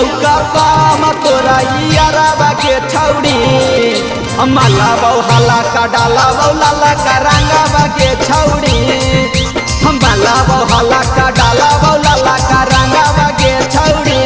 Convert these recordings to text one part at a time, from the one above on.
चौका साम तोरा यारवा के छौड़ी माला बौहाला का डाला बौला का रंगावा के छौड़ी माला बौहाला का डाला बौला का रंगावा के छौड़ी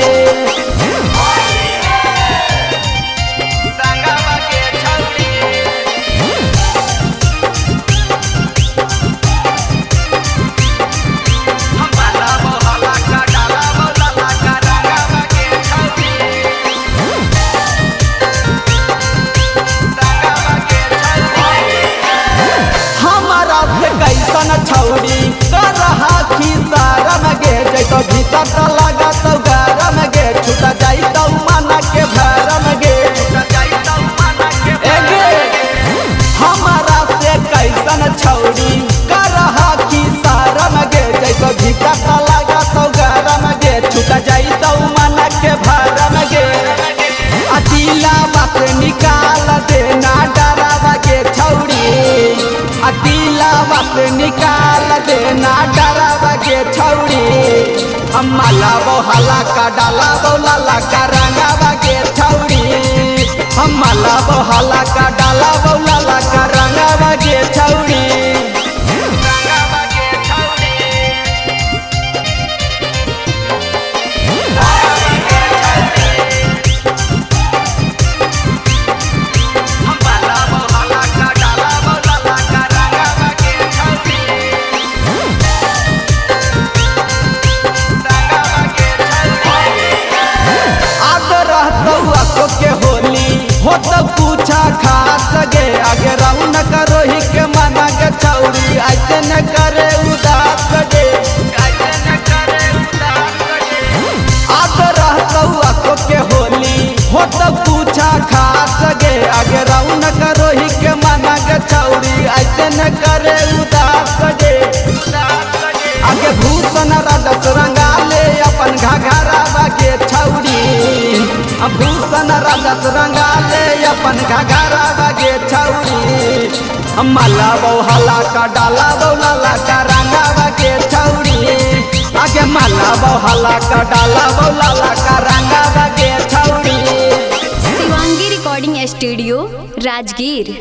छौड़ी कर रहा खिसारम गे जैतो भीतर त लगा तो गरम गे छूटा जाई तो माना के भरम गे हमारा से कैसन छौड़ी कर रहा खिसारम गे जैतो भीतर त लगा तो गरम गे छूटा जाई तो माना के भरम गे अतीला बात निकाल देना डरावा के छौड़ी अतीला बात निकाल देना डरावा के छौड़ी माला बौहाला का डाला बौला का रंगावा के छौड़ी माला बौहाला का डाला बौला का रंगावा के छौड़ी के होली हो तो पूछा खास गे आगे रहू न करो ही के माना के छौड़ी ऐसे न करे उदास गे आज रहतो के होली हो तो पूछा खास गे आगे रहू न करो ही के माना के छौड़ी ऐसे न करे उदास गे आगे भूषण रजस रंगा ले अपन घाघरा के छौड़ी भूषण रजस रंगा ले अपन घाघरा के छौड़ी माला बौहाला का डाला बौला का रंगावा के छौड़ी आगे माला बौहाला का डाला बौला का रंगावा के छौड़ी। Shivangi recording studio Rajgir.